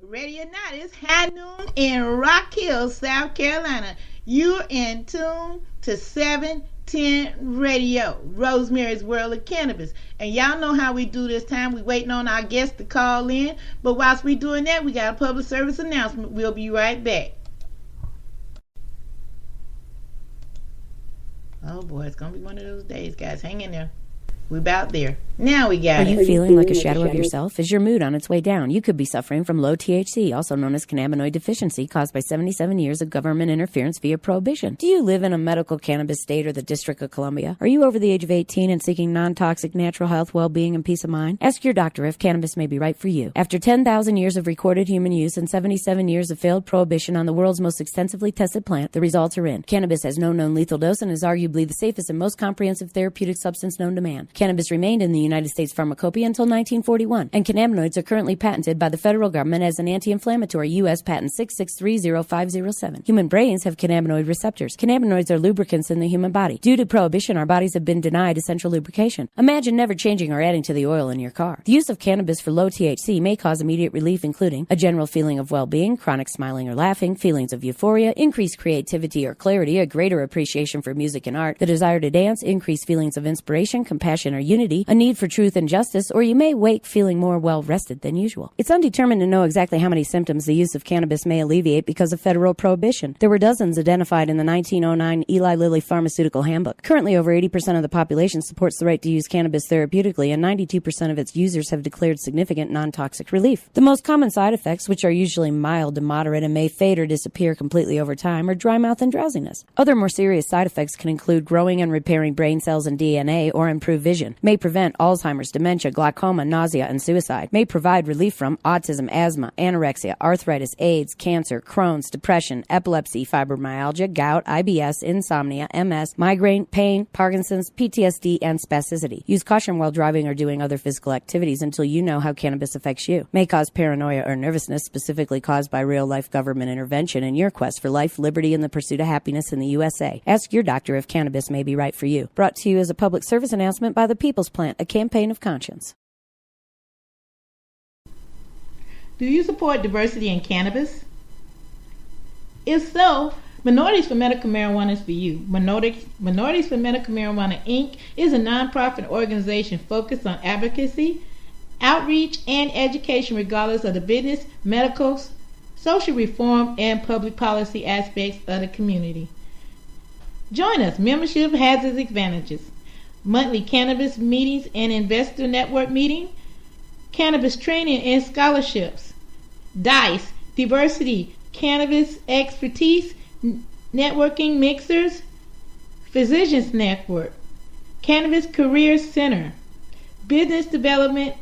Ready or not, it's high noon in Rock Hill, South Carolina. You're in tune to 710 Radio, Rosemary's World of Cannabis. And y'all know how we do this time. We waiting on our guests to call in. But whilst we doing that, we got a public service announcement. We'll be right back. Oh boy, it's going to be one of those days, guys. Hang in there. We're about there. Now we got it. Are you feeling like a shadow of yourself? Is your mood on its way down? You could be suffering from low THC, also known as cannabinoid deficiency, caused by 77 years of government interference via prohibition. Do you live in a medical cannabis state or the District of Columbia? Are you over the age of 18 and seeking non-toxic natural health, well-being, and peace of mind? Ask your doctor if cannabis may be right for you. After 10,000 years of recorded human use and 77 years of failed prohibition on the world's most extensively tested plant, the results are in. Cannabis has no known lethal dose and is arguably the safest and most comprehensive therapeutic substance known to man. Cannabis remained in the United States pharmacopoeia until 1941, and cannabinoids are currently patented by the federal government as an anti-inflammatory U.S. patent 6630507. Human brains have cannabinoid receptors. Cannabinoids are lubricants in the human body. Due to prohibition, our bodies have been denied essential lubrication. Imagine never changing or adding to the oil in your car. The use of cannabis for low THC may cause immediate relief, including a general feeling of well-being, chronic smiling or laughing, feelings of euphoria, increased creativity or clarity, a greater appreciation for music and art, the desire to dance, increased feelings of inspiration, compassion or unity, a need for truth and justice, or you may wake feeling more well-rested than usual. It's undetermined to know exactly how many symptoms the use of cannabis may alleviate because of federal prohibition. There were dozens identified in the 1909 Eli Lilly Pharmaceutical Handbook. Currently, over 80% of the population supports the right to use cannabis therapeutically, and 92% of its users have declared significant non-toxic relief. The most common side effects, which are usually mild to moderate and may fade or disappear completely over time, are dry mouth and drowsiness. Other more serious side effects can include growing and repairing brain cells and DNA, or improve vision, may prevent Alzheimer's, dementia, glaucoma, nausea, and suicide, may provide relief from autism, asthma, anorexia, arthritis, AIDS, cancer, Crohn's, depression, epilepsy, fibromyalgia, gout, IBS, insomnia, MS, migraine, pain, Parkinson's, PTSD, and spasticity. Use caution while driving or doing other physical activities until you know how cannabis affects you. May cause paranoia or nervousness, specifically caused by real-life government intervention in your quest for life, liberty, and the pursuit of happiness in the USA. Ask your doctor if cannabis may be right for you. Brought to you as a public service announcement by the People's Plant, a campaign of conscience. Do you support diversity in cannabis? If so, Minorities for Medical Marijuana is for you. Minorities for Medical Marijuana, Inc. is a nonprofit organization focused on advocacy, outreach, and education regardless of the business, medical, social reform, and public policy aspects of the community. Join us. Membership has its advantages. Monthly cannabis meetings and investor network meeting, cannabis training and scholarships, DICE, diversity, cannabis expertise, networking mixers, physicians network, cannabis career center, business development,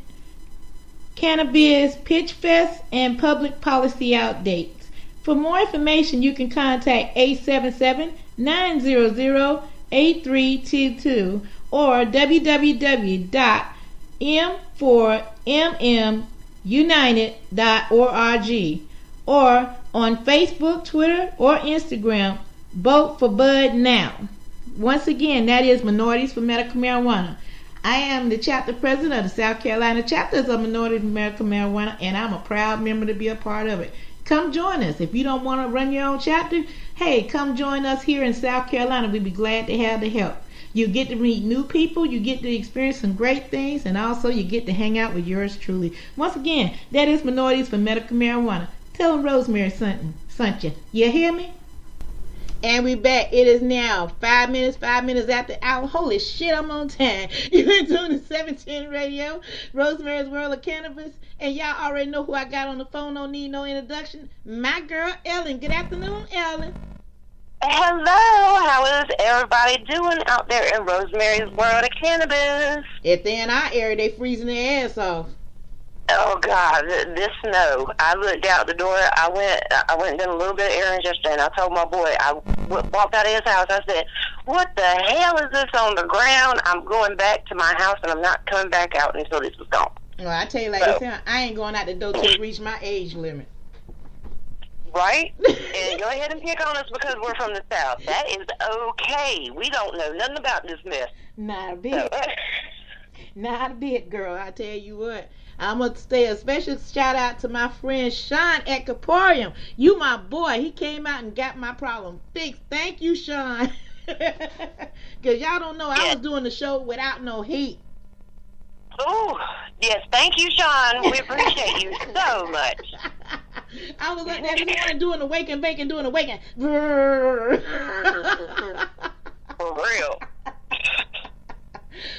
cannabis pitch fest, and public policy updates. For more information, you can contact 877-900-8322 or www.m4mmunited.org or on Facebook, Twitter, or Instagram. Vote for Bud now. Once again, that is Minorities for Medical Marijuana. I am the chapter president of the South Carolina chapters of Minorities for Medical Marijuana, and I'm a proud member to be a part of it. Come join us. If you don't want to run your own chapter, hey, come join us here in South Carolina. We'd be glad to have the help. You get to meet new people, you get to experience some great things, and also you get to hang out with yours truly. Once again, that is Minorities for Medical Marijuana. Tell them Rosemary sent you. You hear me? And we back. It is now 5 minutes after the hour. Holy shit, I'm on time. You've been doing the 710 Radio, Rosemary's World of Cannabis, and y'all already know who I got on the phone. Don't need no introduction. My girl, Ellen. Good afternoon, Ellen. Hello, how is everybody doing out there in Rosemary's World of Cannabis? If they're in our area, they freezing their ass off. Oh God, this snow! I looked out the door. I went and done a little bit of errands yesterday, and I told my boy. I walked out of his house. I said, "What the hell is this on the ground? I'm going back to my house, and I'm not coming back out until this is gone." Well, I tell you like this, I ain't going out the door till it reach my age limit. Right? And go ahead and pick on us because we're from the South. That is okay. We don't know nothing about this mess. Not a bit. Not a bit, girl. I tell you what. I'm going to say a special shout out to my friend Sean at Caporium. You my boy. He came out and got my problem fixed. Thank you, Sean. Because y'all don't know, I was doing the show without no heat. Oh, yes. Thank you, Sean. We appreciate you so much. I was up there this morning doing the wake and bake, doing the wake and... For real.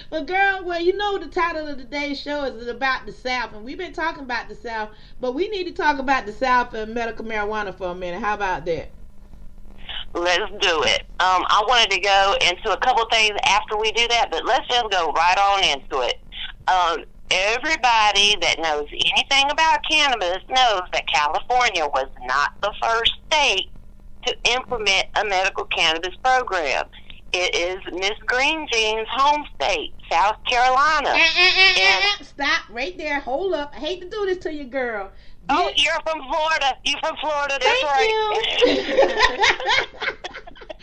But girl, well, you know the title of today's show is about the South, and we've been talking about the South, but we need to talk about the South and medical marijuana for a minute. How about that? Let's do it. I wanted to go into a couple things after we do that, but let's just go right on into it. Everybody that knows anything about cannabis knows that California was not the first state to implement a medical cannabis program. It is Miss Green Jean's home state, South Carolina. Stop right there. Hold up. I hate to do this to you, girl. Oh, you're from Florida. You're from Florida. That's Thank right.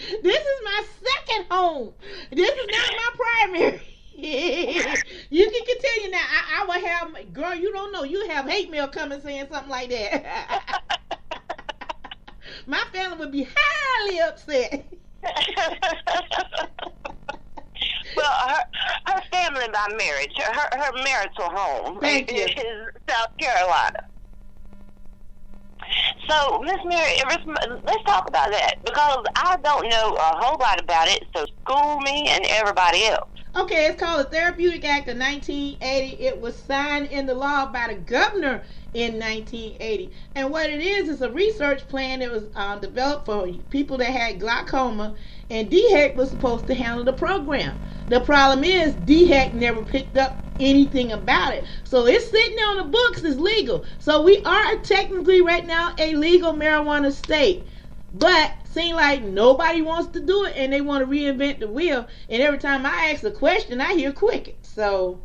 You. This is my second home. This is not my primary. You can continue now. I will have, girl, you don't know. You have hate mail coming saying something like that. My family would be highly upset. Well, her family by marriage, her marital home is South Carolina. So, Miss Mary, let's talk about that, because I don't know a whole lot about it, so school me and everybody else. Okay, it's called the Therapeutic Act of 1980. It was signed into law by the governor in 1980. And what it is a research plan that was developed for people that had glaucoma, and DHEC was supposed to handle the program. The problem is DHEC never picked up anything about it. So it's sitting on the books as legal. So we are technically right now a legal marijuana state. But seems like nobody wants to do it, and they want to reinvent the wheel. And every time I ask a question, I hear cricket. So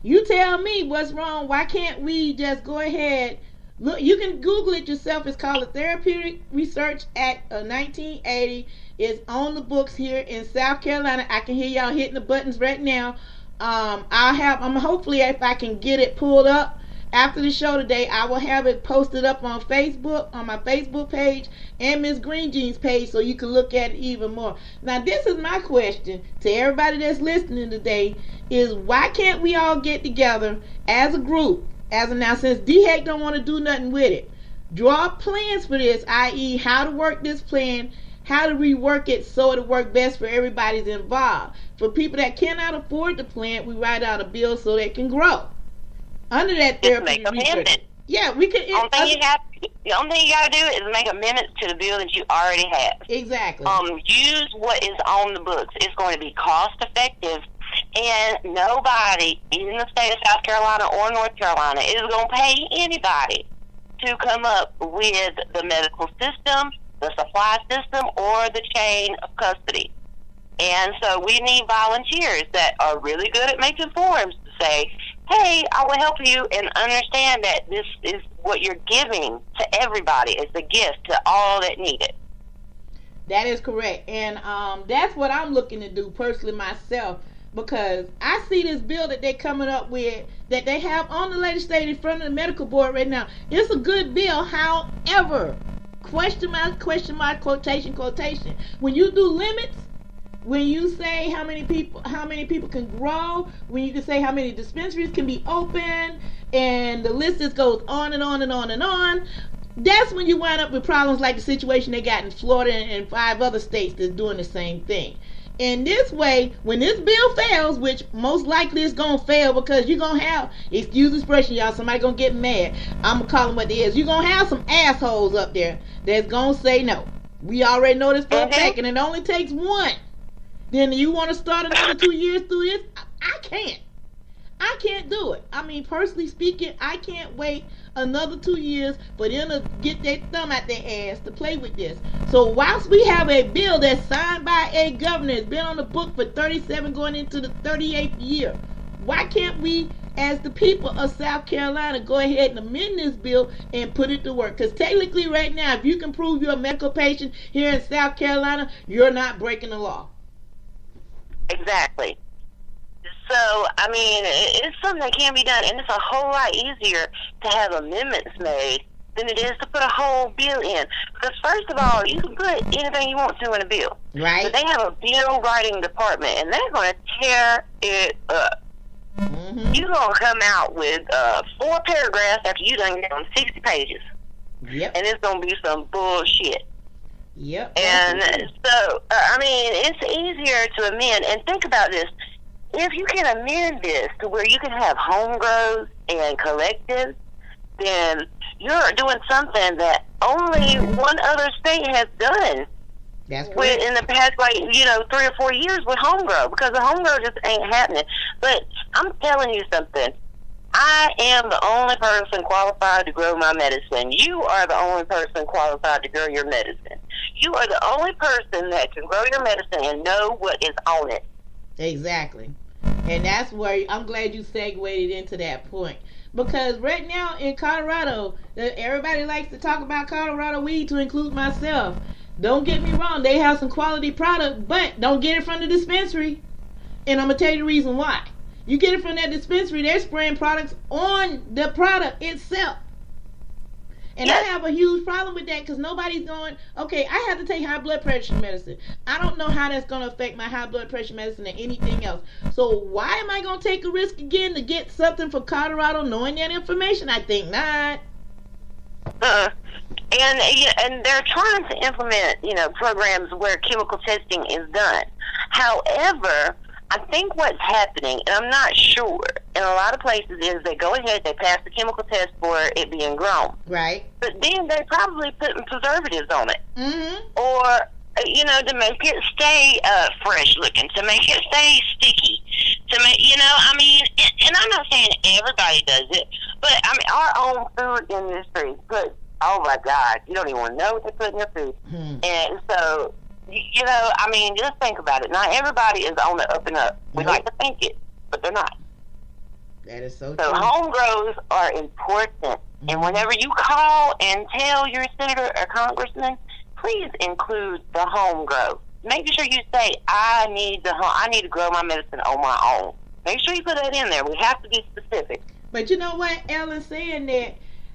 you tell me what's wrong. Why can't we just go ahead? Look, you can Google it yourself. It's called the Therapeutic Research Act of 1980. It's on the books here in South Carolina. I can hear y'all hitting the buttons right now. I'm hopefully, if I can get it pulled up after the show today, I will have it posted up on Facebook, on my Facebook page and Miss Green Jean's page, so you can look at it even more. Now, this is my question to everybody that's listening today, is why can't we all get together as a group, now, since DHEC don't want to do nothing with it, draw plans for this, i.e. how to work this plan, how to rework it so it'll work best for everybody's involved. For people that cannot afford the plant, we write out a bill so they can grow. Under that therapeutic research. Yeah, we could. The only thing you got to do is make amendments to the bill that you already have. Exactly. Use what is on the books. It's going to be cost effective, and nobody in the state of South Carolina or North Carolina is going to pay anybody to come up with the medical system, the supply system, or the chain of custody. And so we need volunteers that are really good at making forms to say, hey, I will help you, and understand that this is what you're giving to everybody. It's a gift to all that need it. That is correct. And that's what I'm looking to do personally myself, because I see this bill that they're coming up with, that they have on the legislative front of the medical board right now. It's a good bill. However, question mark, quotation. When you do limits, when you say how many people can grow, when you can say how many dispensaries can be open, and the list just goes on and on and on and on, that's when you wind up with problems like the situation they got in Florida and 5 other states that's doing the same thing. In this way, when this bill fails, which most likely is going to fail, because you're going to have, excuse the expression, y'all, somebody going to get mad. I'm going to call them what they is. You're going to have some assholes up there that's going to say no. We already know this for a fact, and it only takes one. Then you want to start another 2 years through this? I can't do it. I mean, personally speaking, I can't wait another 2 years for them to get their thumb out their ass to play with this. So whilst we have a bill that's signed by a governor, it's been on the book for 37 going into the 38th year, why can't we, as the people of South Carolina, go ahead and amend this bill and put it to work? Because technically right now, if you can prove you're a medical patient here in South Carolina, you're not breaking the law. Exactly. So, I mean, it's something that can be done, and it's a whole lot easier to have amendments made than it is to put a whole bill in. Because first of all, you can put anything you want to in a bill. Right. But they have a bill writing department, and they're going to tear it up. Mm-hmm. You're going to come out with 4 paragraphs after you done get on 60 pages. Yep. And it's going to be some bullshit. Yep. And so, I mean, it's easier to amend. And think about this. If you can amend this to where you can have home grows and collectives, then you're doing something that only one other state has done. That's correct. In the past, 3 or 4 years with home grow, because the home grow just ain't happening. But I'm telling you something. I am the only person qualified to grow my medicine. You are the only person qualified to grow your medicine. You are the only person that can grow your medicine and know what is on it. Exactly. And that's where I'm glad you segued into that point. Because right now in Colorado, everybody likes to talk about Colorado weed, to include myself. Don't get me wrong, they have some quality product, but don't get it from the dispensary. And I'm going to tell you the reason why. You get it from that dispensary, they're spraying products on the product itself. And I have a huge problem with that, because nobody's going, okay, I have to take high blood pressure medicine. I don't know how that's going to affect my high blood pressure medicine or anything else. So why am I going to take a risk again to get something from Colorado knowing that information? I think not. And they're trying to implement, programs where chemical testing is done. However, I think what's happening, and I'm not sure, in a lot of places is they go ahead, they pass the chemical test for it being grown. Right. But then they're probably putting preservatives on it. Mm-hmm. Or, to make it stay fresh looking, to make it stay sticky, to make, and I'm not saying everybody does it, but, our own food industry puts, oh my God, you don't even want to know what they put in your food. Hmm. And so, just think about it. Not everybody is on the up and up. We like to think it, but they're not. That is so So true. home grows are important. Mm-hmm. And whenever you call and tell your senator or congressman, please include the home grow. Make sure you say, I need to grow my medicine on my own. Make sure you put that in there. We have to be specific. But you know what, Ellen, saying that,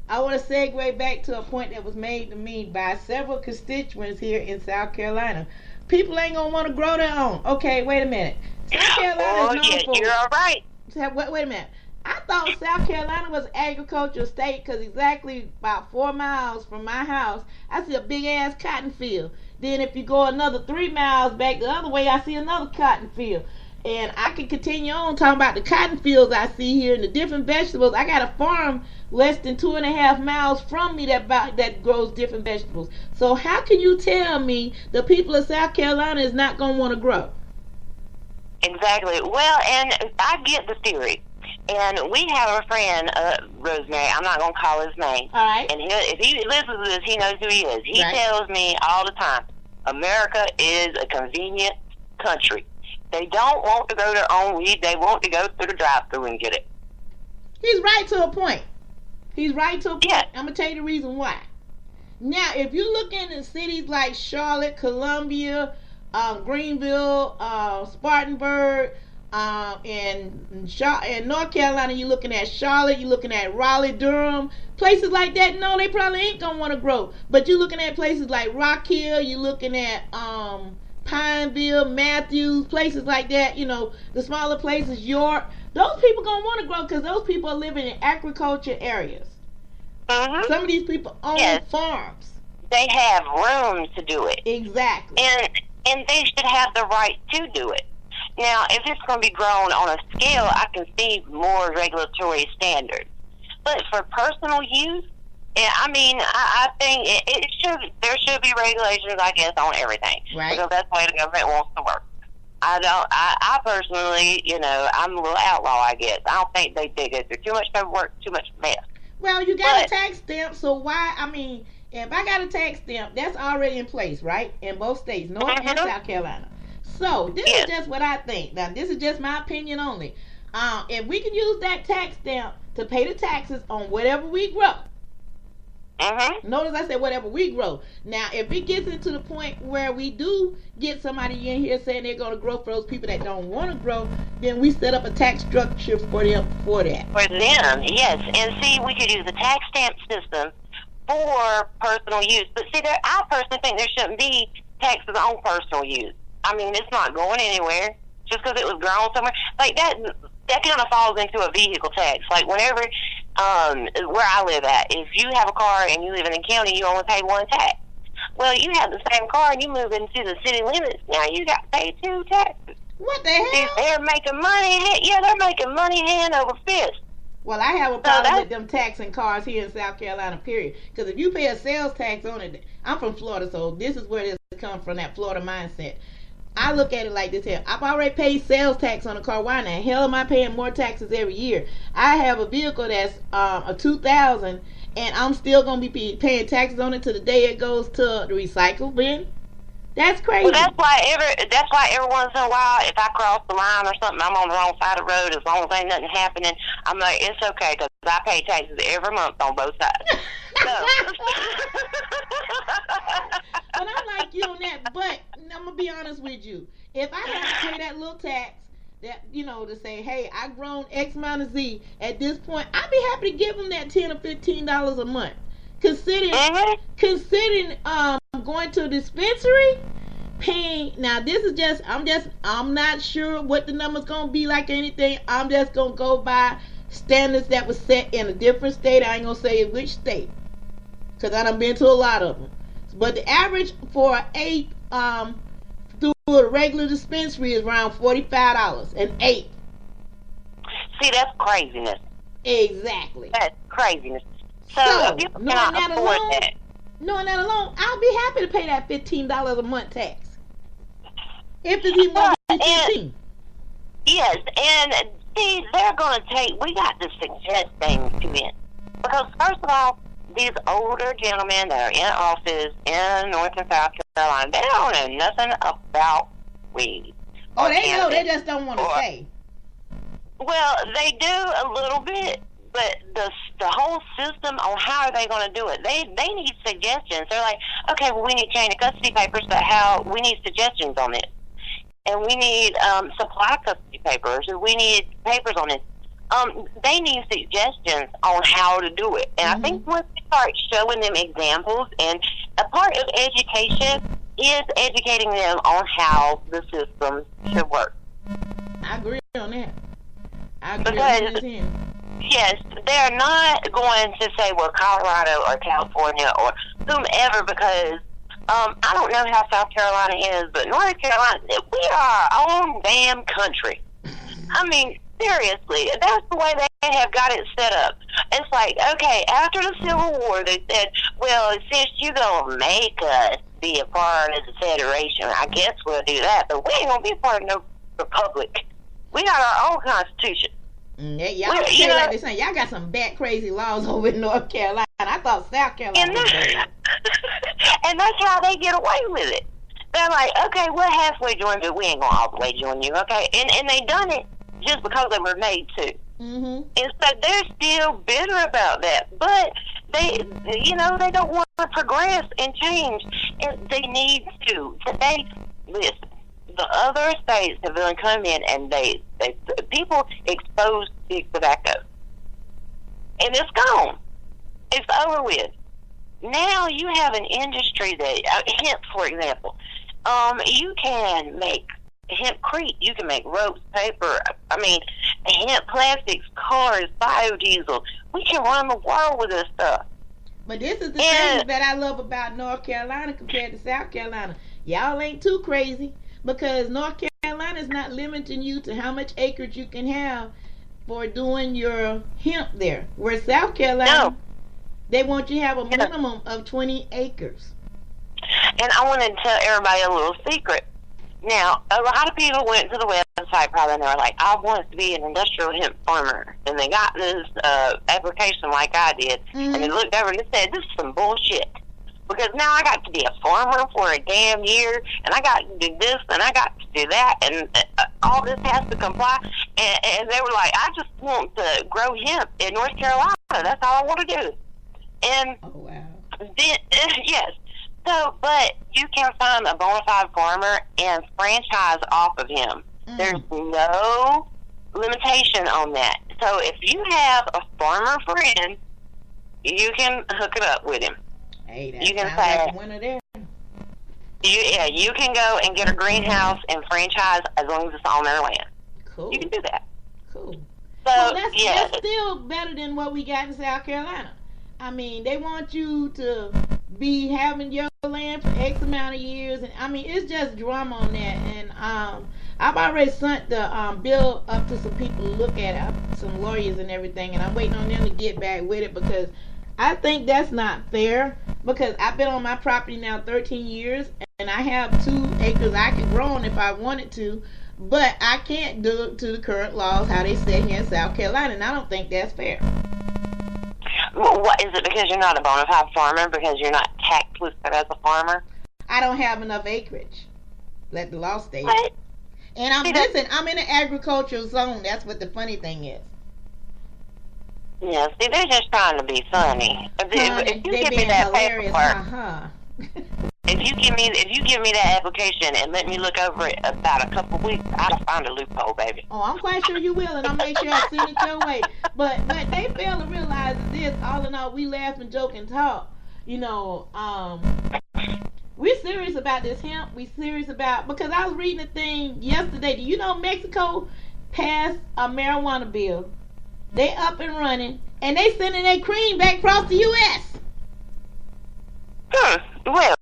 I want to segue back to a point that was made to me by several constituents here in South Carolina. People ain't going to want to grow their own. Okay, wait a minute. South Carolina is known for... You're all right. Wait a minute. I thought South Carolina was an agricultural state, because exactly about 4 miles from my house, I see a big-ass cotton field. Then if you go another 3 miles back the other way, I see another cotton field. And I can continue on talking about the cotton fields I see here and the different vegetables. I got a farm less than 2.5 miles from me that grows different vegetables. So how can you tell me the people of South Carolina is not going to want to grow? Exactly. Well, and I get the theory. And we have a friend, Rosemary, I'm not going to call his name. All right. And if he listens to this, he knows who he is. He Right. tells me all the time, America is a convenient country. They don't want to grow their own weed. They want to go through the drive-thru and get it. He's right to a point. Yeah. I'm going to tell you the reason why. Now, if you're looking at cities like Charlotte, Columbia, Greenville, Spartanburg, in North Carolina, you're looking at Charlotte, you're looking at Raleigh, Durham, places like that. No, they probably ain't going to want to grow. But you're looking at places like Rock Hill, you're looking at Pineville, Matthews, places like that, the smaller places, York. Those people going to want to grow, because those people are living in agriculture areas. Mm-hmm. Some of these people own farms. They have room to do it. Exactly. And they should have the right to do it. Now, if it's going to be grown on a scale, I can see more regulatory standards. But for personal use, I think there should be regulations, I guess, on everything. Right. Because that's the way the government wants to work. I personally, I'm a little outlaw, I guess. I don't think they dig it. There's too much paperwork, too much mess. Well, you got a tax stamp, so why, if I got a tax stamp, that's already in place, right? In both states, North and South Carolina. So, this is just what I think. Now, this is just my opinion only. If we can use that tax stamp to pay the taxes on whatever we grow, Mm-hmm. Notice I said whatever we grow. Now, if it gets into the point where we do get somebody in here saying they're going to grow for those people that don't want to grow, then we set up a tax structure for them for that. For them, yes. And see, we could use the tax stamp system for personal use. But see, I personally think there shouldn't be taxes on personal use. I mean, it's not going anywhere just because it was grown somewhere. Like that kind of falls into a vehicle tax. Like whenever, where I live at, if you have a car and you live in the county, you only pay one tax. Well, you have the same car and you move into the city limits, now you got to pay 2 taxes. What the hell? They're making money. Yeah, they're making money hand over fist. Well, I have a problem with them taxing cars here in South Carolina, period. Because if you pay a sales tax on it, I'm from Florida, so this is where this comes from, that Florida mindset. I look at it like this here. I've already paid sales tax on a car. Why in the hell am I paying more taxes every year? I have a vehicle that's a 2000, and I'm still going to be paying taxes on it to the day it goes to the recycle bin. That's crazy. Well, that's why every once in a while, if I cross the line or something, I'm on the wrong side of the road. As long as ain't nothing happening, I'm like, it's okay because I pay taxes every month on both sides. But I'm like you on that. But I'm gonna be honest with you. If I have to pay that little tax, that to say, hey, I grown X amount of Z. At this point, I'd be happy to give them that $10 or $15 a month. Considering going to a dispensary, paying. Now this is just I'm not sure what the number's gonna be like or anything. I'm just gonna go by standards that was set in a different state. I ain't gonna say which state, because I done been to a lot of them. But the average for through a regular dispensary is around $45 an eighth. See, that's craziness. Exactly. That's craziness. So people cannot afford that. Knowing that alone, I'll be happy to pay that $15 a month tax. If it's even going to be 15. Yes, and see, they're going to we got to suggest things to them. Because first of all, these older gentlemen that are in office in North and South Carolina, they don't know nothing about weed. Oh, they know, they just don't want to say. Well, they do a little bit. But the whole system on how are they going to do it? They need suggestions. They're like, okay, well, we need chain of custody papers, but we need suggestions on it, and we need supply custody papers, and we need papers on it. They need suggestions on how to do it, and I think once we start showing them examples, and a part of education is educating them on how the system should work. I agree on that. I agree with him. Yes, they're not going to say, well, Colorado or California or whomever, because I don't know how South Carolina is, but North Carolina, we are our own damn country. I mean, seriously, that's the way they have got it set up. It's like, okay, after the Civil War, they said, well, since you're going to make us be a part of the Federation, I guess we'll do that, but we ain't going to be a part of no republic. We got our own Constitution. Yeah, y'all got some bad, crazy laws over in North Carolina. I thought South Carolina was bad. And that's how they get away with it. They're like, okay, we're halfway joined, but we ain't going to all the way join you, okay? And they done it just because they were made to. Mm-hmm. And so they're still bitter about that. But they don't want to progress and change. And they need to. Listen. The other states have been come in and they people exposed big tobacco, and it's gone. It's over with. Now you have an industry that hemp, for example. You can make hempcrete. You can make ropes, paper. I mean, hemp plastics, cars, biodiesel. We can run the world with this stuff. But this is the thing that I love about North Carolina compared to South Carolina. Y'all ain't too crazy. Because North Carolina is not limiting you to how much acreage you can have for doing your hemp there. Where South Carolina, they want you to have a minimum of 20 acres. And I want to tell everybody a little secret. Now, a lot of people went to the website probably and they were like, I want to be an industrial hemp farmer. And they got this application like I did. And they looked over and they said, this is some bullshit. Because now I got to be a farmer for a damn year, and I got to do this, and I got to do that, and all this has to comply. And they were like, I just want to grow hemp in North Carolina. That's all I want to do. And Oh, wow. yes. So, but you can find a bona fide farmer and franchise off of him. There's no limitation on that. So if you have a farmer friend, you can hook it up with him. Hey, that You can sounds say- like a winner there. You can go and get a greenhouse and franchise as long as it's on their land. Cool. You can do that. Cool. So, Well, that's yeah. still better than what we got in South Carolina. I mean, they want you to be having your land for X amount of years, and I mean, it's just drama on that. And I've already sent the bill up to some people to look at it, some lawyers and everything, and I'm waiting on them to get back with it because I think that's not fair. Because I've been on my property now 13 years, and I have 2 acres I can grow on if I wanted to. But I can't do it to the current laws how they set here in South Carolina, and I don't think that's fair. What is it? Because you're not a bona fide farmer? Because you're not tax listed as a farmer? I don't have enough acreage. Let the law state. What? And I'm See, that's- listen. I'm in an agricultural zone. That's what the funny thing is. Yeah, see, they're just trying to be funny. If you They give me being that hilarious. paperwork, if you give me that application and let me look over it about a couple of weeks, I'll find a loophole, baby. Oh, I'm quite sure you will, and I'll make sure I send it your way. But they fail to realize this. All in all, we laugh and joke and talk. You know, we're serious about this hemp. We serious about, because I was reading a thing yesterday. Do you know Mexico passed a marijuana bill? They up and running, and they sending their cream back across the U.S. Well,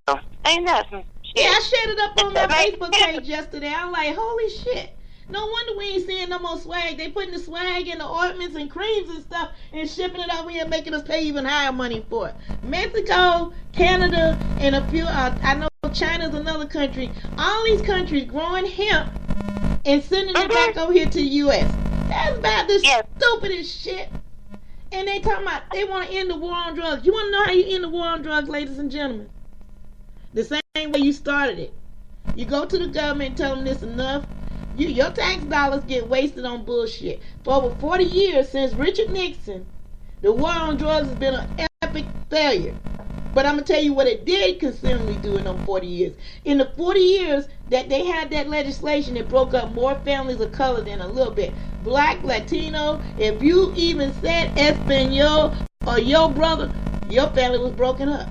ain't that some shit? Yeah, I shared it up on my That makes Facebook sense. page yesterday. I'm like, holy shit. No wonder we ain't seeing no more swag. They putting the swag in the ointments and creams and stuff and shipping it over here, making us pay even higher money for it. Mexico, Canada, and a few, I know China's another country. All these countries growing hemp and sending it back over here to the U.S. That's about the Yes. stupidest shit. And they talking about they want to end the war on drugs. You want to know how you end the war on drugs, ladies and gentlemen? The same way you started it. You go to the government and tell them this enough. Your tax dollars get wasted on bullshit. For over 40 years since Richard Nixon, the war on drugs has been an epic failure. But I'm going to tell you what it did consistently do in them 40 years. In the 40 years that they had that legislation, it broke up more families of color than a little bit. Black, Latino, if you even said Espanol or your brother, your family was broken up.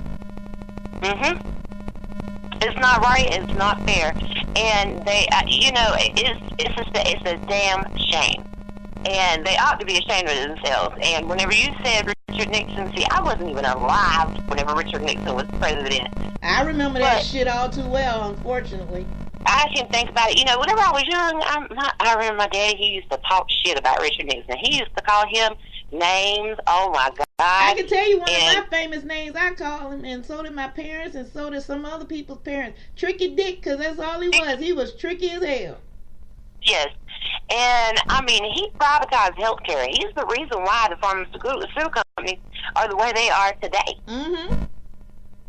It's not right. It's not fair. And they, it's a damn shame. And they ought to be ashamed of themselves. And whenever you said Richard Nixon, see, I wasn't even alive whenever Richard Nixon was president. I remember that But- shit all too well, unfortunately. I can think about it. You know, whenever I was young, I remember my daddy, he used to talk shit about Richard Nixon. He used to call him names. Oh, my God. I can tell you one And- of my famous names. I call him, and so did my parents, and so did some other people's parents. Tricky Dick, because that's all he was. He was tricky as hell. Yes. And, I mean, he privatized healthcare. He's the reason why the pharmaceutical companies are the way they are today. Mm-hmm.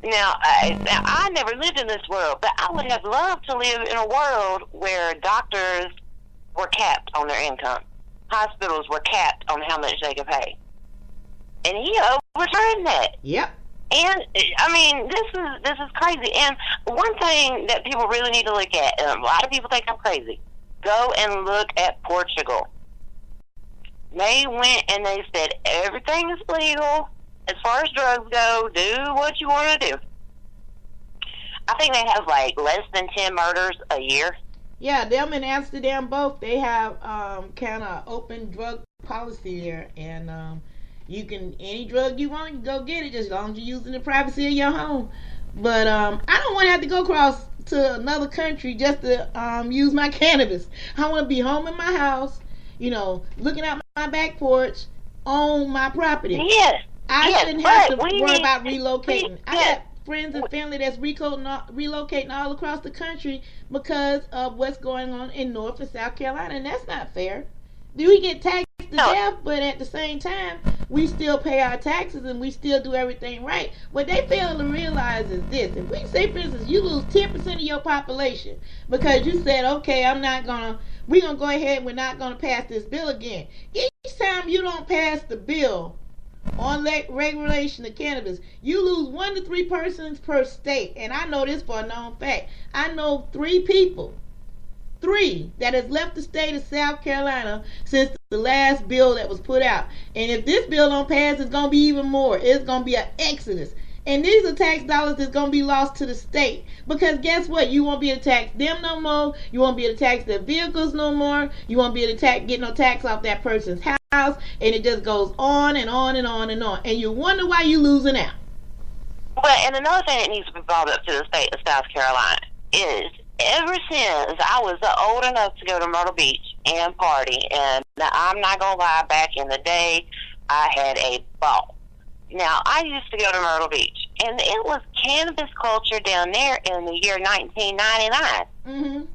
Now, I never lived in this world, but I would have loved to live in a world where doctors were capped on their income. Hospitals were capped on how much they could pay. And he overturned that. Yep. And, I mean, this is crazy. And one thing that people really need to look at, and a lot of people think I'm crazy, go and look at Portugal. They went and they said everything is legal. As far as drugs go, do what you want to do. I think they have like less than 10 murders a year. Yeah, them in Amsterdam both, they have kind of open drug policy there, and you can, any drug you want, you can go get it, just as long as you're using the privacy of your home. But I don't want to have to go across to another country just to use my cannabis. I want to be home in my house, you know, looking out my back porch on my property. Yes. I Yes, shouldn't have to but we worry need- about relocating. I yes. got friends and family that's relocating all across the country because of what's going on in North and South Carolina, and that's not fair. We get taxed to No. death, but at the same time, we still pay our taxes and we still do everything right. What they fail to realize is this: if we say, for instance, you lose 10% of your population because you said, okay, we're gonna go ahead, we're not gonna pass this bill again. Each time you don't pass the bill, on regulation of cannabis, you lose 1 to 3 persons per state. And I know this for a known fact. I know 3 people, 3 that has left the state of South Carolina since the last bill that was put out. And if this bill don't pass, it's going to be even more. It's going to be an exodus. And these are tax dollars that's going to be lost to the state. Because guess what? You won't be able to tax them no more. You won't be able to tax their vehicles no more. You won't be able to get no tax off that person's house. And it just goes on and on and on and on. And you wonder why you're losing out. Well, and another thing that needs to be brought up to the state of South Carolina is ever since I was old enough to go to Myrtle Beach and party, and I'm not going to lie, back in the day, I had a ball. Now, I used to go to Myrtle Beach, and it was cannabis culture down there in the year 1999. Mm-hmm.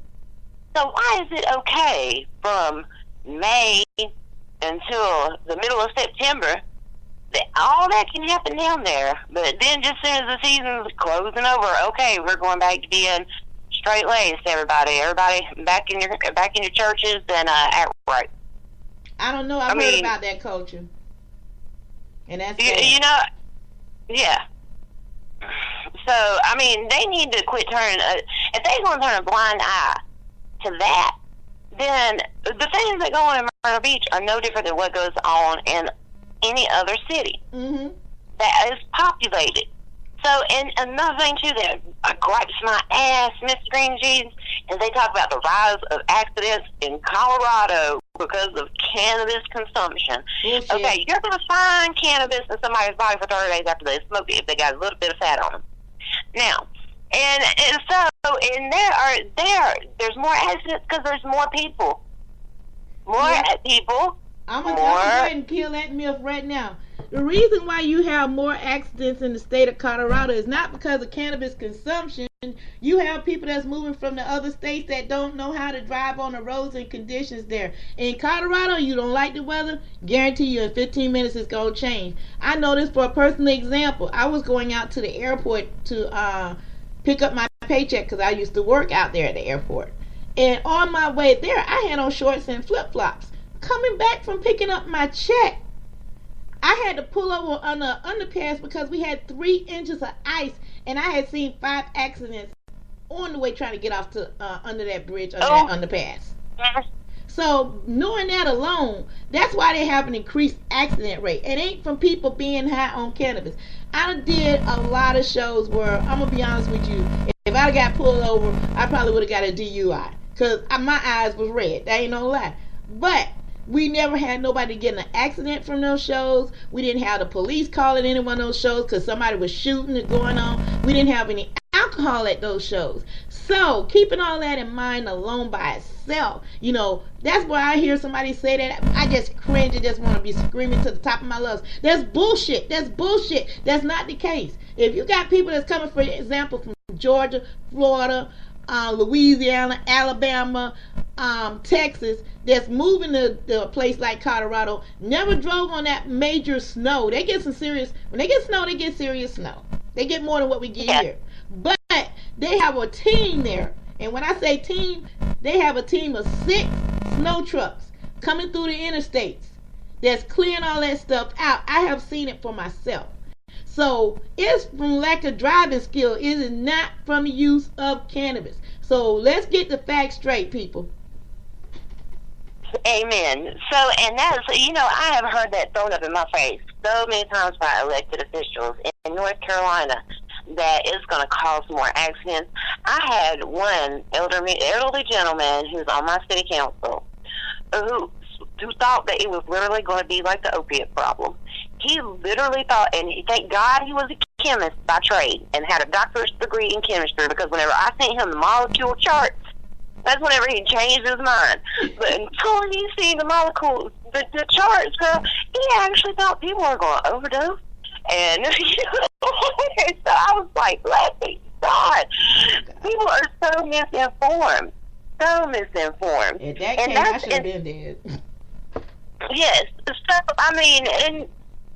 So why is it okay from May until the middle of September that all that can happen down there, but then just as soon as the season's closing over, okay, we're going back to being straight-laced, everybody back in your churches and act right. I don't know. I've heard about that culture. And that's you know, yeah. So, I mean, they need to quit turning, if they're going to turn a blind eye to that, then the things that go on in Myrtle Beach are no different than what goes on in any other city that is populated. So, and another thing, too, that gripes my ass, Mr. Green Jeans, is they talk about the rise of accidents in Colorado because of cannabis consumption. Bullshit. Okay, you're going to find cannabis in somebody's body for 30 days after they smoke it if they got a little bit of fat on them. Now, and so, and there's more accidents because there's more people. People. I'm going to go ahead and kill that myth right now. The reason why you have more accidents in the state of Colorado is not because of cannabis consumption. You have people that's moving from the other states that don't know how to drive on the roads and conditions there. In Colorado, you don't like the weather, guarantee you in 15 minutes it's going to change. I know this for a personal example. I was going out to the airport to pick up my paycheck because I used to work out there at the airport. And on my way there, I had on shorts and flip-flops. Coming back from picking up my check, I had to pull over on the underpass because we had 3 inches of ice, and I had seen 5 accidents on the way trying to get off to under that bridge, that underpass. So knowing that alone, that's why they have an increased accident rate. It ain't from people being high on cannabis. I did a lot of shows where, I'm going to be honest with you, if I got pulled over, I probably would have got a DUI because my eyes was red. That ain't no lie. But we never had nobody getting an accident from those shows. We didn't have the police calling any one of those shows because somebody was shooting and going on. We didn't have any alcohol at those shows. So keeping all that in mind alone by itself, you know, that's why I hear somebody say that, I just cringe and just want to be screaming to the top of my lungs. That's bullshit. That's bullshit. That's not the case. If you got people that's coming, for example, from Georgia, Florida, Louisiana, Alabama, Texas, that's moving to a place like Colorado, never drove on that major snow. They get some serious, when they get snow, they get serious snow. They get more than what we get here. But they have a team there. And when I say team, they have a team of 6 snow trucks coming through the interstates that's clearing all that stuff out. I have seen it for myself. So it's from lack of driving skill. It is not from the use of cannabis. So let's get the facts straight, people. Amen. So, and that's, you know, I have heard that thrown up in my face so many times by elected officials in North Carolina that it's going to cause more accidents. I had one elderly gentleman who's on my city council who thought that it was literally going to be like the opiate problem. He literally thought, and thank God he was a chemist by trade and had a doctorate degree in chemistry, because whenever I sent him the molecule charts, that's whenever he changed his mind. But until he seen the molecules, the charts, girl, he actually thought people were going to overdose. And so I was like, bless God. People are so misinformed. So misinformed. In that case, I should have been dead. Yes. So, I mean, and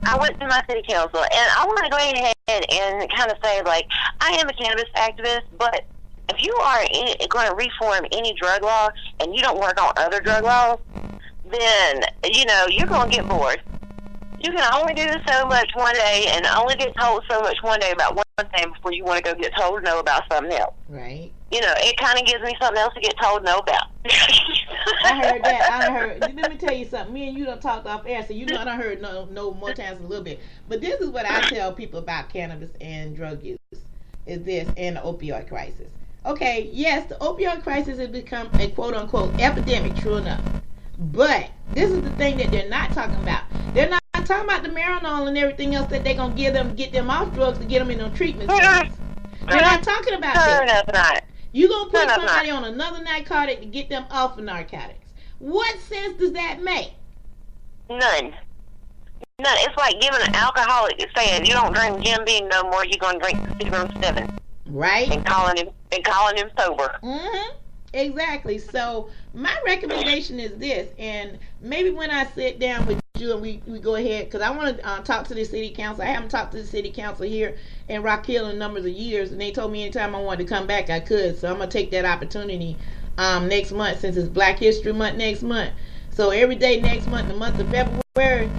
I went to my city council, and I want to go ahead and kind of say, like, I am a cannabis activist, but if you are going to reform any drug law and you don't work on other drug laws, then, you know, you're going to get bored. You can only do so much one day and only get told so much one day about one thing before you want to go get told no about something else. Right. You know, it kind of gives me something else to get told no about. I heard that. Let me tell you something. Me and you done talked off air, so you know I done heard no more times a little bit. But this is what I tell people about cannabis and drug use. Is this and the opioid crisis. Okay, yes, the opioid crisis has become a quote-unquote epidemic, true enough. But this is the thing that they're not talking about. They're not talking about the Marinol and everything else that they're going to get them off drugs to get them in them treatment centers. They're not talking about that. You're going to put somebody on another narcotic to get them off of narcotics. What sense does that make? None. It's like giving an alcoholic saying, you don't drink Jim Beam no more, you're going to drink Seagram 7. Right. And calling him sober. Mm-hmm. Exactly. So my recommendation is this, and maybe when I sit down with you and we go ahead, because I want to talk to the city council. I haven't talked to the city council here in Rock Hill in numbers of years, and they told me anytime I wanted to come back I could. So I'm going to take that opportunity next month, since it's Black History Month next month. So every day next month, the month of February,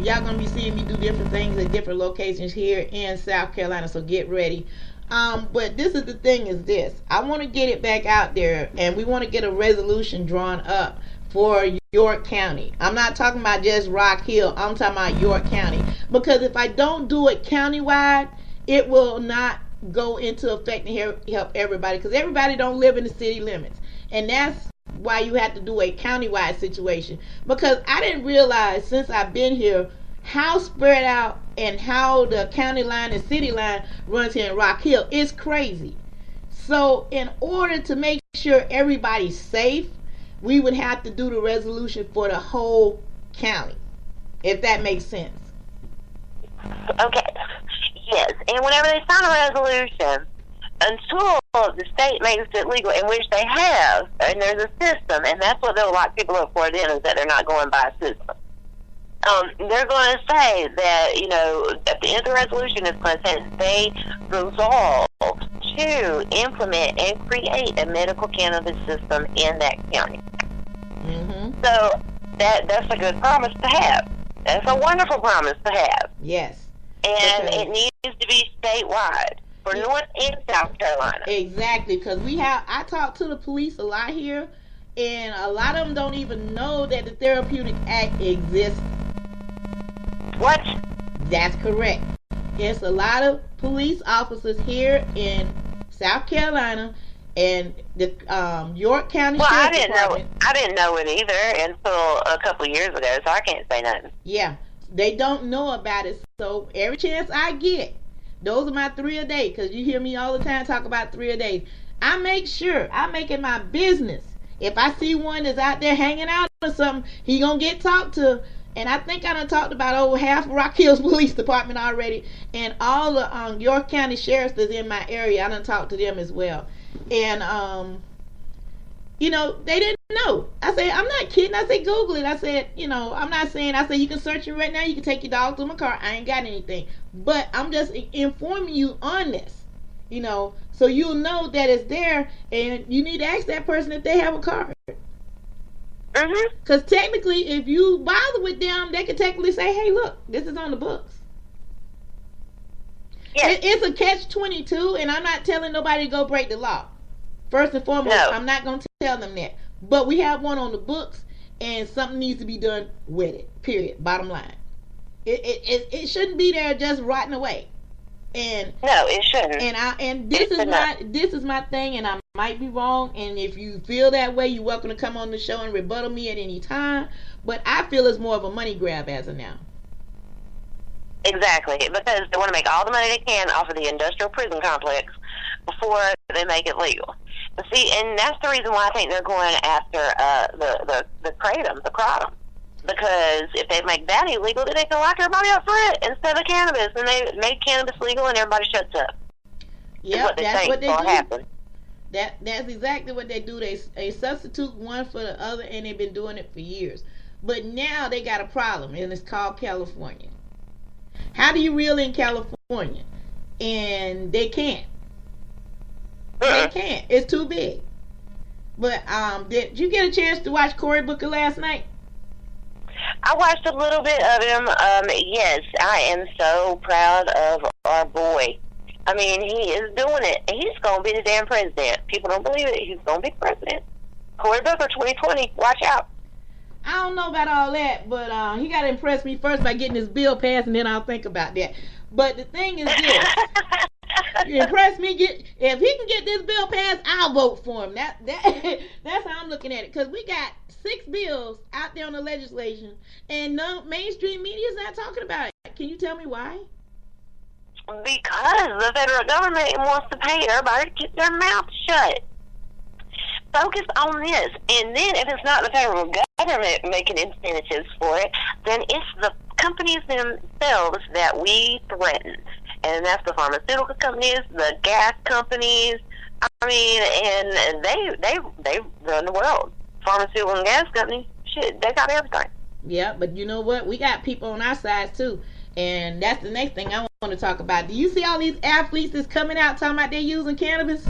y'all going to be seeing me do different things at different locations here in South Carolina, so get ready. But this is the thing is this. I want to get it back out there, and we want to get a resolution drawn up for York County. I'm not talking about just Rock Hill. I'm talking about York County. Because if I don't do it countywide, it will not go into effect and help everybody. Because everybody don't live in the city limits. And that's why you have to do a countywide situation. Because I didn't realize since I've been here how spread out and how the county line and city line runs here in Rock Hill. It's crazy. So in order to make sure everybody's safe, we would have to do the resolution for the whole county, if that makes sense. Okay. Yes. And whenever they sign a resolution, until the state makes it legal, in which they have, and there's a system, and that's what they'll lock people up for then, is that they're not going by a system. They're going to say that, you know, at the end of the resolution, it's going to say that they resolve to implement and create a medical cannabis system in that county. Mm-hmm. So that's a good promise to have. That's a wonderful promise to have. Yes. And it needs to be statewide for North and South Carolina. Exactly, because I talk to the police a lot here, and a lot of them don't even know that the Therapeutic Act exists. What? That's correct. There's a lot of police officers here in South Carolina and the York County Sheriff's Department. I didn't know it either until a couple of years ago, so I can't say nothing. Yeah, they don't know about it. So every chance I get, those are my 3 a day, because you hear me all the time talk about 3 a day. I make it my business. If I see one that's out there hanging out or something, he gonna get talked to. And I think I done talked about over half of Rock Hill's police department already, and all the York County sheriffs that's in my area, I done talked to them as well. And you know, they didn't know. I said, I'm not kidding. I said, Google it. I said, you know, I'm not saying, I said, you can search it right now. You can take your dog to my car. I ain't got anything. But I'm just informing you on this, you know, so you'll know that it's there, and you need to ask that person if they have a card. Because technically, if you bother with them, they can technically say, hey, look, this is on the books. Yes. It's a catch-22, and I'm not telling nobody to go break the law. First and foremost, no. I'm not going to tell them that. But we have one on the books, and something needs to be done with it, period, bottom line. It shouldn't be there just rotting away. And no, it shouldn't. And this is my thing, and I might be wrong. And if you feel that way, you're welcome to come on the show and rebuttal me at any time. But I feel it's more of a money grab as of now. Exactly, because they want to make all the money they can off of the industrial prison complex before they make it legal. But see, and that's the reason why I think they're going after the kratom. Because if they make that illegal, then they can lock everybody up for it instead of cannabis, and they make cannabis legal, and everybody shuts up. Yeah, that's what they do. Happen. That's exactly what they do. They substitute one for the other, and they've been doing it for years. But now they got a problem, and it's called California. How do you reel in California? And they can't. They can't. It's too big. But did you get a chance to watch Cory Booker last night? I watched a little bit of him. Yes, I am so proud of our boy. I mean, he is doing it. He's going to be the damn president. People don't believe it. He's going to be president. Cory Booker 2020. Watch out. I don't know about all that, but he got to impress me first by getting his bill passed, and then I'll think about that. But the thing is this. Impress me. If he can get this bill passed, I'll vote for him. That's how I'm looking at it. Because we got 6 bills out there on the legislation, and no mainstream media is not talking about it. Can you tell me why? Because the federal government wants to pay everybody to keep their mouth shut. Focus on this. And then if it's not the federal government making incentives for it, then it's the companies themselves that we threaten. And that's the pharmaceutical companies, the gas companies. I mean, and they run the world. Pharmaceutical and gas companies, shit, they got everything. Yeah, but you know what? We got people on our side too. And that's the next thing I want to talk about. Do you see all these athletes that's coming out talking about they're using cannabis?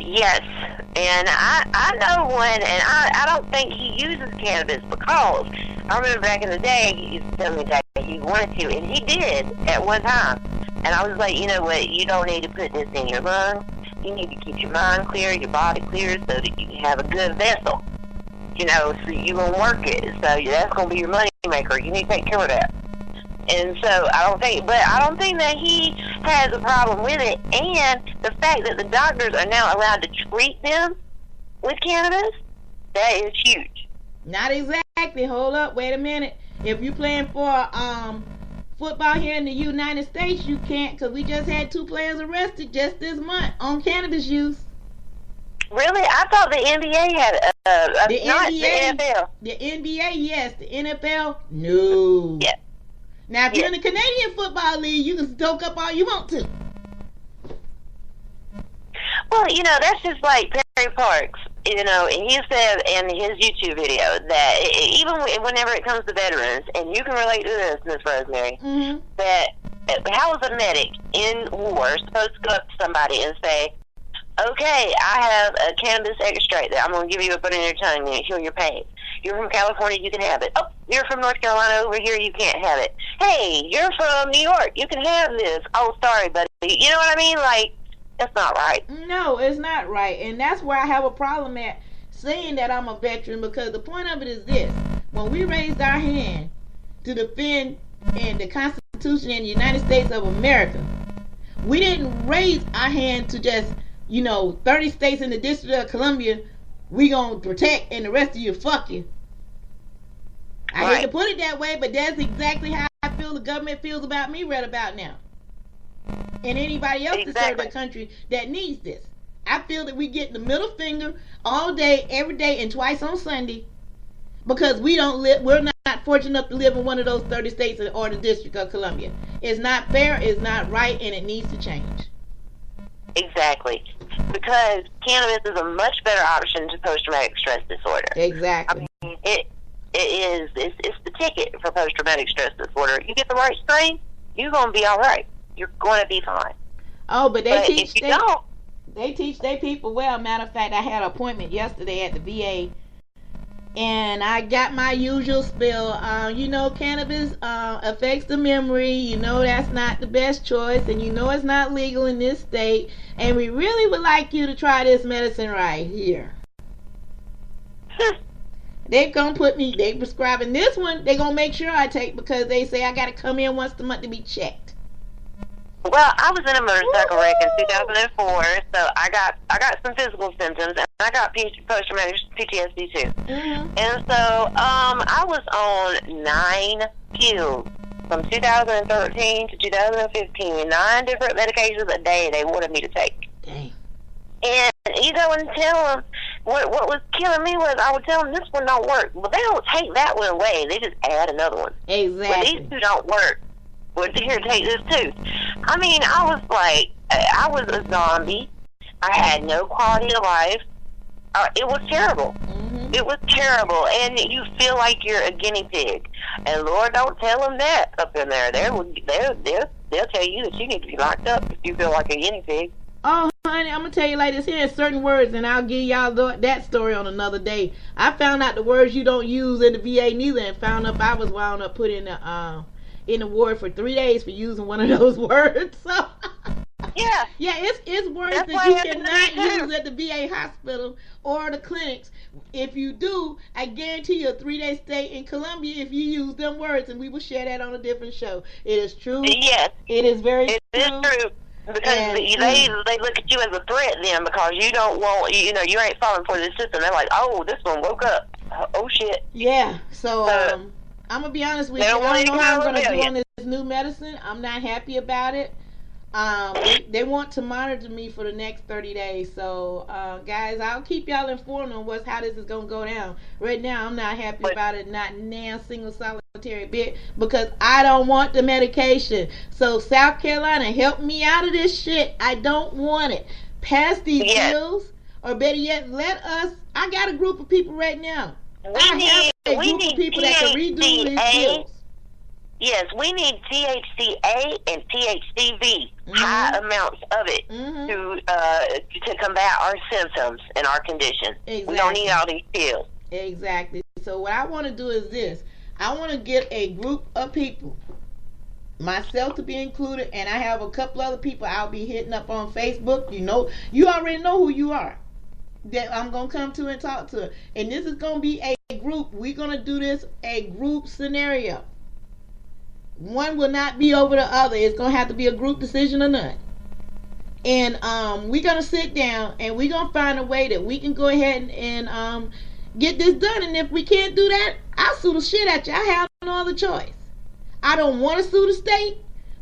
Yes, and I know one, and I don't think he uses cannabis because I remember back in the day he used to tell me that he wanted to, and he did at one time. And I was like, you know what, you don't need to put this in your lungs. You need to keep your mind clear, your body clear, so that you can have a good vessel. You know, so you're going to work it. So that's going to be your money maker. You need to take care of that. And so I don't think that he has a problem with it. And the fact that the doctors are now allowed to treat them with cannabis, that is huge. Not exactly. Hold up. Wait a minute. If you're playing for football here in the United States, you can't, because we just had 2 players arrested just this month on cannabis use. Really? I thought the NBA had the NFL. The NBA, yes. The NFL, no. Yeah. Now, if you're in the Canadian Football League, you can stoke up all you want to. Well, you know, that's just like Perry Parks, you know, and he said in his YouTube video that even whenever it comes to veterans, and you can relate to this, Miss Rosemary, that how is a medic in war supposed to go up to somebody and say, okay, I have a cannabis extract that I'm going to give you to put in your tongue and heal your pain. You're from California, you can have it. Oh, you're from North Carolina, over here, you can't have it. Hey, you're from New York, you can have this. Oh, sorry, buddy. You know what I mean? Like, that's not right. No, it's not right. And that's where I have a problem at saying that I'm a veteran, because the point of it is this. When we raised our hand to defend the Constitution in the United States of America, we didn't raise our hand to just, 30 states in the District of Columbia we gonna protect, and the rest of you, fuck you. I hate to put it that way, but that's exactly how I feel the government feels about me right about now. And anybody else to serve the country that needs this. I feel that we get the middle finger all day, every day, and twice on Sunday, because we're not fortunate enough to live in one of those 30 states or the District of Columbia. It's not fair, it's not right, and it needs to change. Exactly. Because cannabis is a much better option to post-traumatic stress disorder. Exactly. I mean, it's the ticket for post-traumatic stress disorder. You get the right strain, you're going to be all right. You're going to be fine. Oh, but they teach their people well. Matter of fact, I had an appointment yesterday at the VA, and I got my usual spill. Cannabis affects the memory. That's not the best choice, and it's not legal in this state. And we really would like you to try this medicine right here. They prescribing this one. They gonna make sure I take, because they say I gotta come in once a month to be checked. Well, I was in a motorcycle wreck in 2004, so I got some physical symptoms, and I got post-traumatic PTSD too. Mm-hmm. And so I was on 9 pills from 2013 to 2015, 9 different medications a day they wanted me to take. Dang. And and tell them what was killing me was I would tell them this one don't work. Well, they don't take that one away; they just add another one. Exactly. Well, these 2 don't work. Well, here, take this too. I mean, I was like, I was a zombie. I had no quality of life. It was terrible. Mm-hmm. It was terrible, and you feel like you're a guinea pig. And Lord, don't tell them that up in there. They'll tell you that you need to be locked up if you feel like a guinea pig. Oh, honey, I'm gonna tell you like this here, certain words, and I'll give y'all that story on another day. I found out the words you don't use in the VA neither, and found out I was wound up put in the ward for 3 days for using one of those words. So yeah, it's words That's that you why cannot use at the VA hospital or the clinics. If you do, I guarantee you a 3-day stay in Colombia if you use them words, and we will share that on a different show. It is true. Yes, it is very it true. It is true. Because they look at you as a threat then, because you don't want, you ain't falling for the system. They're like, oh, this one woke up. Oh, shit. Yeah, so I'm going to be honest with you. I don't know how I'm going to do on this new medicine. I'm not happy about it. They want to monitor me for the next 30 days. So, guys, I'll keep y'all informed on how this is going to go down. Right now, I'm not happy about it, not now single solitary bit, because I don't want the medication. So, South Carolina, help me out of this shit. I don't want it. Pass these bills, or better yet, I got a group of people right now. I have a group of people that can redo these bills. Yes, we need THCA and THCV, high amounts of it, to combat our symptoms and our condition. Exactly. We don't need all these pills. Exactly. So what I want to do is this. I want to get a group of people, myself to be included, and I have a couple other people I'll be hitting up on Facebook. You already know who you are, that I'm going to come to and talk to. And this is going to be a group. We're going to do this a group scenario. One will not be over the other. It's going to have to be a group decision or none. And we're going to sit down and we're going to find a way that we can go ahead and get this done. And if we can't do that, I'll sue the shit at you. I have no other choice. I don't want to sue the state,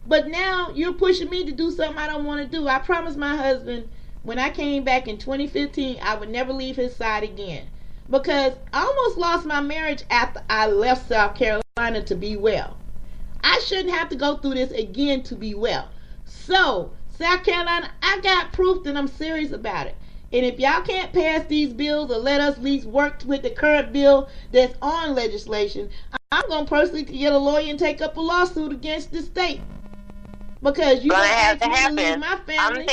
but now you're pushing me to do something I don't want to do. I promised my husband when I came back in 2015 I would never leave his side again, because I almost lost my marriage after I left South Carolina to be well. I shouldn't have to go through this again to be well. So, South Carolina, I got proof that I'm serious about it. And if y'all can't pass these bills or let us at least work with the current bill that's on legislation, I'm going to personally get a lawyer and take up a lawsuit against the state. Because you're going to have to lose my family.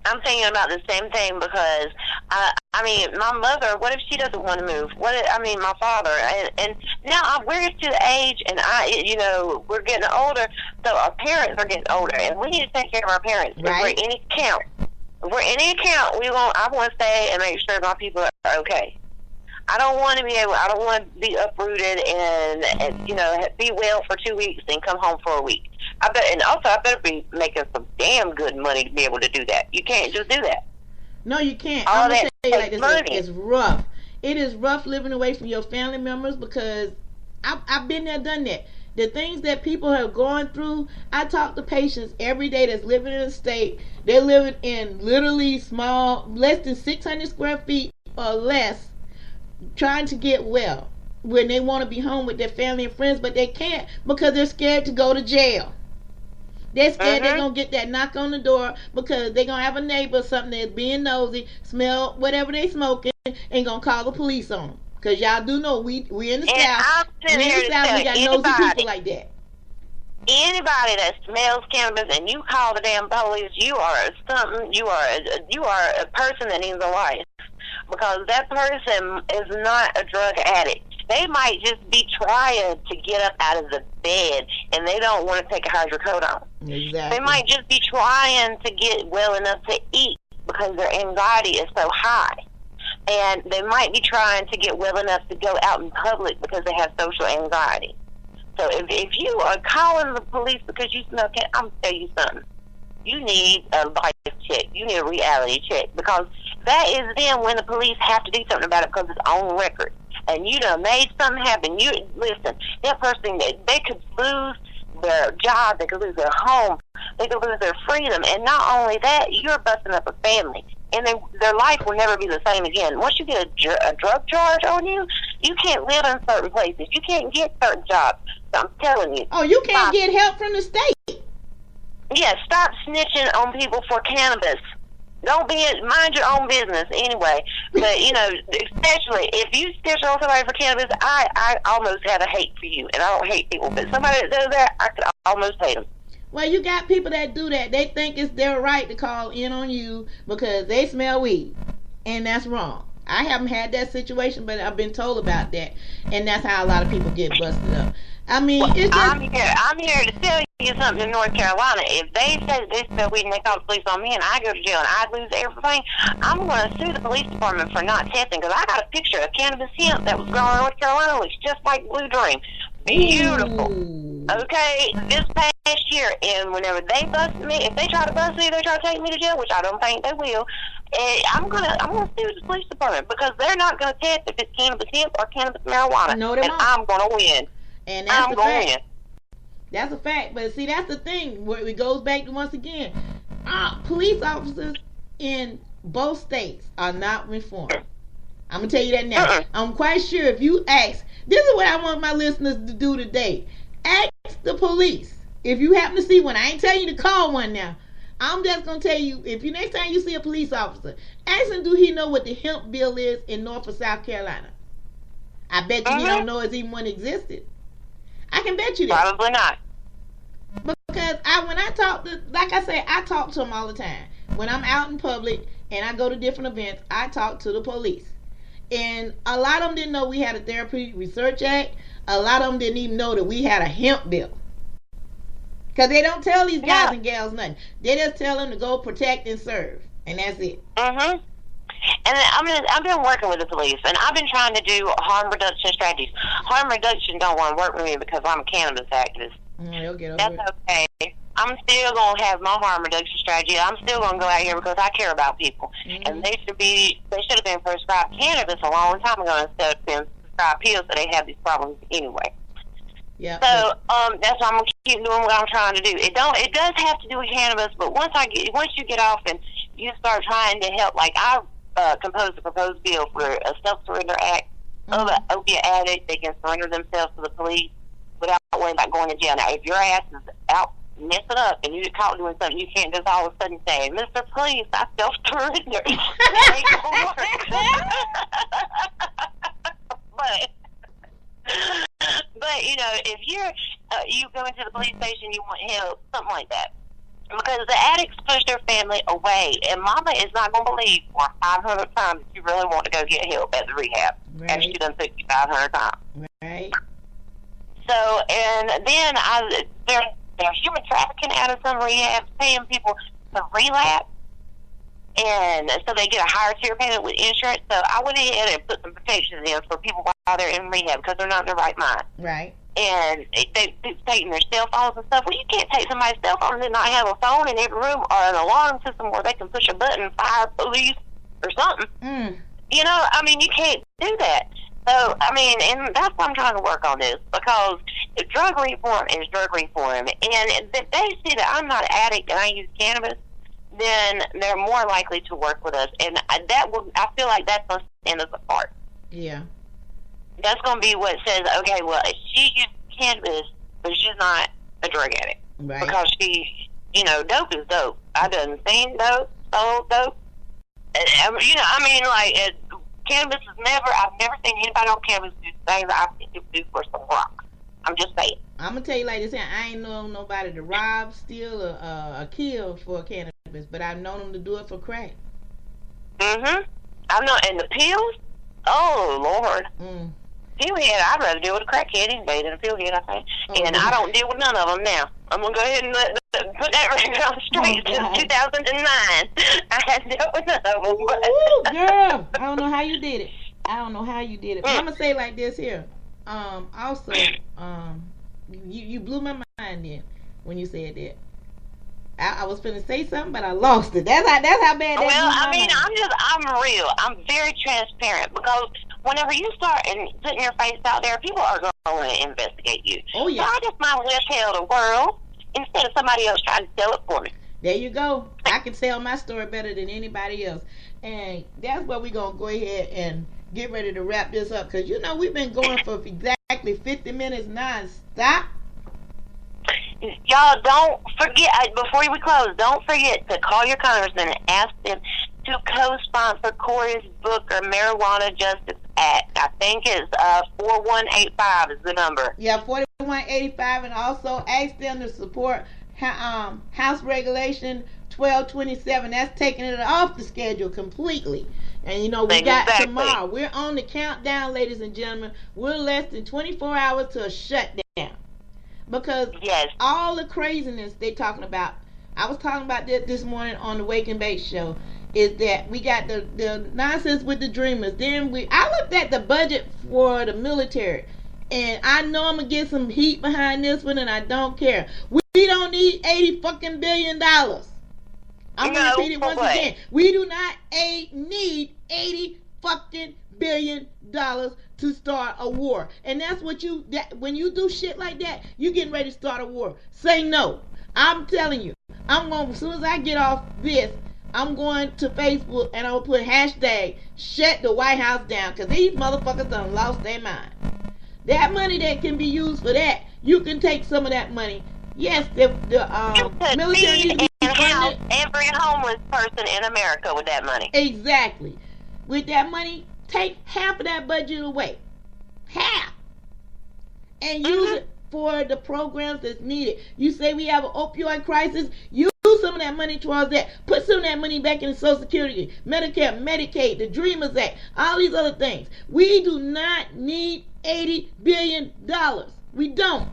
I'm thinking about the same thing, because my mother, what if she doesn't want to move? My father, and now we're to the age, and we're getting older, so our parents are getting older, and we need to take care of our parents. Right. If we're any account, I want to stay and make sure my people are okay. I don't want to be uprooted and be well for 2 weeks and come home for a week. I better be making some damn good money to be able to do that. You can't just do that. No, you can't. I'm going to tell you like this, it's rough. It is rough living away from your family members, because I've been there, done that. The things that people have gone through, I talk to patients every day that's living in a state. They're living in literally small, less than 600 square feet or less, trying to get well, when they want to be home with their family and friends, but they can't because they're scared to go to jail. They're scared they're going to get that knock on the door, because they're going to have a neighbor or something that's being nosy, smell whatever they smoking, and going to call the police on them. Because y'all do know we in the South. We got nosy people like that. Anybody that smells cannabis and you call the damn police, you are a person that needs a life. Because that person is not a drug addict. They might just be trying to get up out of the bed, and they don't want to take a hydrocodone. Exactly. They might just be trying to get well enough to eat because their anxiety is so high. And they might be trying to get well enough to go out in public because they have social anxiety. So if you are calling the police because you smell cannabis, I'm going to tell you something. You need a life check. You need a reality check, because that is then when the police have to do something about it, because it's on record. And you done made something happen. Listen, that person, they could lose their job, they could lose their home, they could lose their freedom, and not only that, you're busting up a family, and their life will never be the same again. Once you get a drug charge on you, you can't live in certain places, you can't get certain jobs. So I'm telling you. Oh, you can't get help from the state. Yeah, stop snitching on people for cannabis. Mind your own business anyway. But, especially if you snitch on somebody for cannabis, I almost have a hate for you. And I don't hate people. But somebody that does that, I could almost hate them. Well, you got people that do that. They think it's their right to call in on you because they smell weed, and that's wrong. I haven't had that situation, but I've been told about that, and that's how a lot of people get busted up. I mean, it's just... I'm here to tell you something in North Carolina. If they say that they smell weed and they call the police on me and I go to jail and I lose everything, I'm going to sue the police department for not testing, because I got a picture of cannabis hemp that was grown in North Carolina. Looks just like Blue Dream. Beautiful. Ooh. Okay, this past year, and whenever they bust me, if they try to bust me, they try to take me to jail, which I don't think they will. I'm gonna sue the police department because they're not gonna test if it's cannabis hemp or cannabis marijuana. No, they won't. I'm gonna win. And that's I'm a gonna fact. win. That's a fact. But see, that's the thing. Where it goes back to, once again, police officers in both states are not reformed. I'm gonna tell you that now. I'm quite sure if you ask, this is what I want my listeners to do today. Ask the police. If you happen to see one, I ain't telling you to call one now. I'm just gonna tell you, if you next time you see a police officer, ask him, do he know what the hemp bill is in North or South Carolina? I bet you he don't know it's even one existed. I can bet you that. Probably not. Because when I talk to, like I say, I talk to them all the time. When I'm out in public and I go to different events, I talk to the police. And a lot of them didn't know we had a Therapeutic Research Act. A lot of them didn't even know that we had a hemp bill. Because they don't tell these guys and gals nothing. They just tell them to go protect and serve. And that's it. And I've been working with the police, and I've been trying to do harm reduction strategies. Harm reduction don't want to work with me because I'm a cannabis activist. They'll get over That's it. okay. I'm still going to have my harm reduction strategy. I'm still going to go out here because I care about people. And they should have been prescribed cannabis a long time ago instead of being prescribed pills, so they have these problems anyway. Yeah. So that's why I'm gonna keep doing what I'm trying to do. It does have to do with cannabis, but once you get off and you start trying to help, like I composed a proposed bill for a self-surrender act of an opiate addict. They can surrender themselves to the police without worrying about going to jail. Now, if your ass is out messing up and you get caught doing something, you can't just all of a sudden say, "Mr. Police, I self-surrender." But you know, if you go into the police station, you want help, something like that, because the addicts push their family away, and Mama is not going to believe for 500 times that you really want to go get help at the rehab after she done took you 500 times. Right. So, and then they're human trafficking out of some rehabs, paying people to relapse, and so they get a higher tier payment with insurance. So I went ahead and put some protections in for people while they're in rehab because they're not in their right mind. Right. And they're taking their cell phones and stuff. Well, you can't take somebody's cell phone and then not have a phone in every room or an alarm system where they can push a button and fire police or something. You know, I mean, you can't do that. So, I mean, and that's why I'm trying to work on this, because if drug reform is drug reform, and if they see that I'm not an addict and I use cannabis, then they're more likely to work with us. And I feel like that's going to stand us apart. Yeah. That's going to be what says, okay, well, she uses cannabis, but she's not a drug addict. Right. Because she, you know, dope is dope. I done seen dope, sold dope. You know, I mean, like, cannabis is I've never seen anybody on cannabis do things I think they do for some rock. I'm just saying. I'm going to tell you like this, I ain't known nobody to rob, steal, or kill for cannabis, but I've known them to do it for crack. I've known, and the pills? Oh, Lord. Pillhead, I'd rather deal with a crackhead any day than a pillhead, I think. And I don't deal with none of them now. I'm going to go ahead and put that record on straight. Since 2009, I hadn't dealt with none of them. Ooh, girl, I don't know how you did it. But I'm going to say like this here. Also, you blew my mind in when you said that. I was finna say something, but I lost it. That's how bad that was. Well, I mean, I'm real. I'm very transparent, because whenever you start and putting your face out there, people are going to investigate you. Oh, yeah. So I just might as well tell the world instead of somebody else trying to sell it for me. There you go. I can tell my story better than anybody else. And that's where we're going to go ahead and get ready to wrap this up, because, you know, we've been going for exactly 50 minutes non-stop. Y'all, don't forget, before we close, don't forget to call your congressman and ask them to co-sponsor Corey's book, or Marijuana Justice Act. I think it's 4185 is the number. Yeah, 4185, and also ask them to support House Regulation 1227. That's taking it off the schedule completely. And we got tomorrow. We're on the countdown, ladies and gentlemen. We're less than 24 hours to a shutdown. Because all the craziness they're talking about, I was talking about this morning on the Wake and Bake show, is that we got the nonsense with the Dreamers. Then I looked at the budget for the military, and I know I'm gonna get some heat behind this one, and I don't care. We don't need $80 billion. I'm gonna repeat it once again. We do not need $80 billion to start a war. And that's what when you do shit like that, you getting ready to start a war. Say no. I'm telling you. As soon as I get off this, I'm going to Facebook and I'll put hashtag shut the White House down, because these motherfuckers done lost their mind. That money that can be used for that, you can take some of that money. Yes, the military needs to be funded. Every homeless person in America with that money. Exactly. With that money, take half of that budget away. Half. And use it for the programs that's needed. You say we have an opioid crisis, use some of that money towards that. Put some of that money back in Social Security, Medicare, Medicaid, the Dreamers Act, all these other things. We do not need $80 billion. We don't.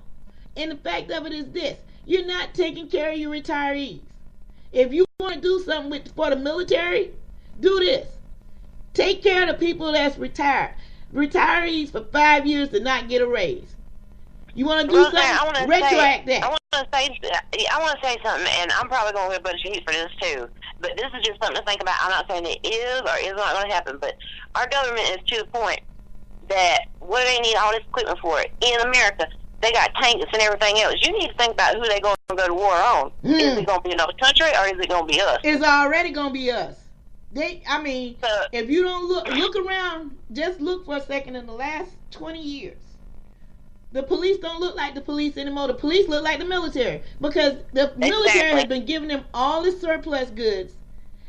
And the fact of it is this: you're not taking care of your retirees. If you want to do something for the military, do this. Take care of the people that's retired. Retirees for 5 years to not get a raise. You want to do something? Retroact that. I want to say something, and I'm probably going to get a bunch of heat for this too. But this is just something to think about. I'm not saying it is or is not going to happen, but our government is to the point that what do they need all this equipment for? In America, they got tanks and everything else. You need to think about who they're going to go to war on. Is it going to be another country or is it going to be us? It's already going to be us. If you don't look around, just look for a second. In the last 20 years, the police don't look like the police anymore. The police look like the military, because the military has been giving them all the surplus goods,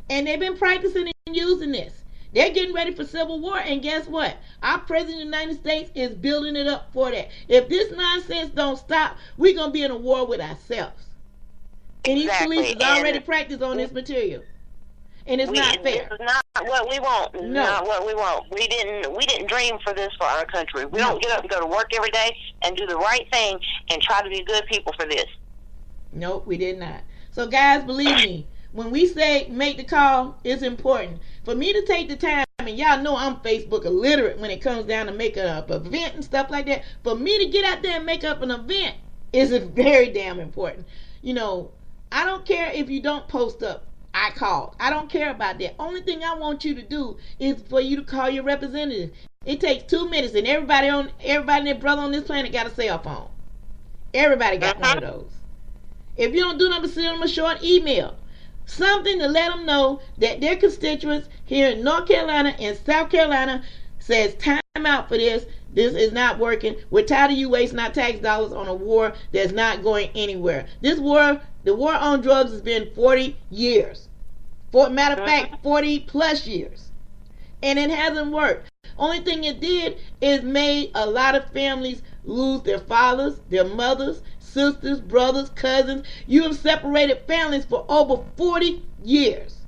and they've been practicing and using this. They're getting ready for civil war, and guess what? Our president of the United States is building it up for that. If this nonsense don't stop, we're going to be in a war with ourselves. And these police has already practiced on this material. And it's not fair. This is not what we want. No. Not what we want. We didn't dream for this for our country. We don't get up and go to work every day and do the right thing and try to be good people for this. Nope, we did not. So guys, believe me, when we say make the call, it's important. For me to take the time, and y'all know I'm Facebook illiterate when it comes down to making up an event and stuff like that. For me to get out there and make up an event is very damn important. I don't care if you don't post up. I called. I don't care about that. Only thing I want you to do is for you to call your representative. It takes 2 minutes, and everybody and their brother on this planet got a cell phone. Everybody got one of those. If you don't do nothing, send them a short email. Something to let them know that their constituents here in North Carolina and South Carolina says time out for this. This is not working. We're tired of you wasting our tax dollars on a war that's not going anywhere. This war, the war on drugs, has been 40 years. Matter of fact, 40 plus years. And it hasn't worked. Only thing it did is made a lot of families lose their fathers, their mothers, sisters, brothers, cousins. You have separated families for over 40 years.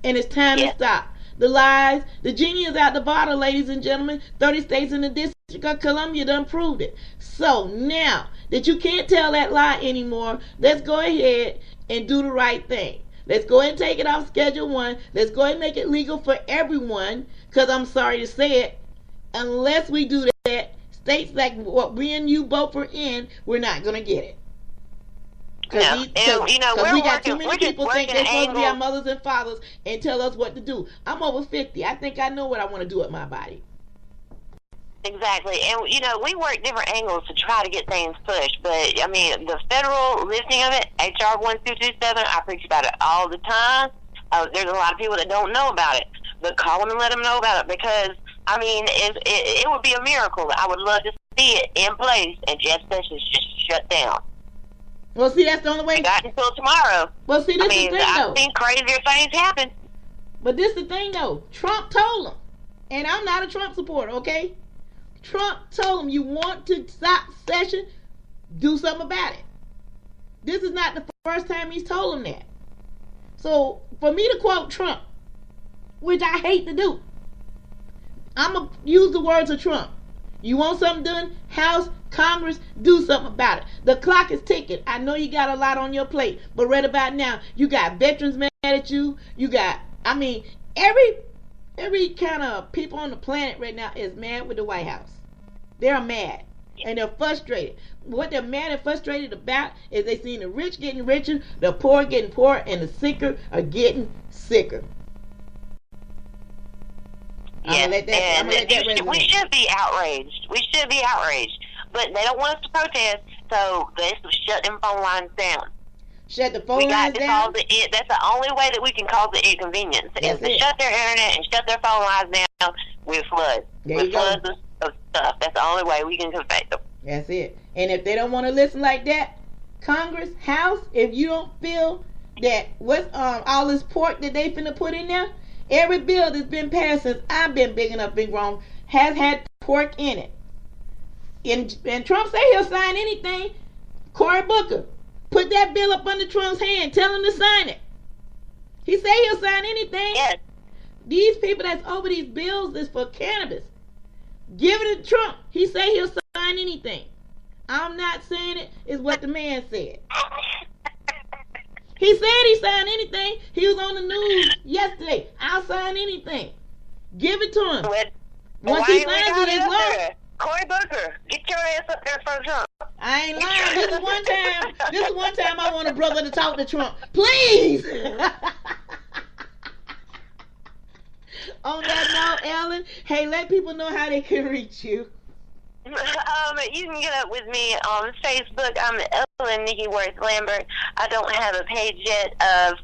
And it's time to stop. The lies, the genie is out the bottle, ladies and gentlemen. 30 states in the District of Columbia done proved it. So now that you can't tell that lie anymore, let's go ahead and do the right thing. Let's go ahead and take it off Schedule 1. Let's go ahead and make it legal for everyone, because I'm sorry to say it, unless we do that, states like what we and you both are in, we're not going to get it. Because we got too many people think they're supposed to be our mothers and fathers and tell us what to do. I'm over 50. I think I know what I want to do with my body. Exactly. And, we work different angles to try to get things pushed. But, the federal listing of it, HR 1227, I preach about it all the time. There's a lot of people that don't know about it. But call them and let them know about it, because, it would be a miracle. I would love to see it in place and Jeff Sessions just shut down. Well, see, that's the only way. Not until tomorrow. Well, see, this is the thing, though. I've seen crazier things happen. But this is the thing, though. Trump told them. And I'm not a Trump supporter, okay? Trump told them, you want to stop Sessions, do something about it. This is not the first time he's told them that. So for me to quote Trump, which I hate to do, I'm going to use the words of Trump. You want something done? House, Congress, do something about it. The clock is ticking. I know you got a lot on your plate, but right about now, you got veterans mad at you. You got, every kind of people on the planet right now is mad with the White House. They're mad. And they're frustrated. What they're mad and frustrated about is they seen the rich getting richer, the poor getting poorer, and the sicker are getting sicker. Yes, we should be outraged. We should be outraged. But they don't want us to protest, so they shut them phone lines down. Shut the phone lines down? That's the only way that we can cause the inconvenience, is to shut their internet and shut their phone lines down with floods. With floods of stuff. That's the only way we can confess them. That's it. And if they don't want to listen like that, Congress, House, if you don't feel that what's all this pork that they finna put in there, every bill that's been passed since I've been big enough, big grown, has had pork in it. And Trump say he'll sign anything. Cory Booker, put that bill up under Trump's hand. Tell him to sign it. He say he'll sign anything. Yes. These people that's over these bills is for cannabis. Give it to Trump. He say he'll sign anything. I'm not saying it. Is what the man said. He said he signed anything. He was on the news yesterday. I'll sign anything. Give it to him. Once he signs it, it's law. Cory Booker, get your ass up there for Trump. I ain't lying. This is one time I want a brother to talk to Trump. Please. On that note, Ellen, hey, let people know how they can reach you. You can get up with me on Facebook. I'm Ellen Nikki Worth Lambert. I don't have a page yet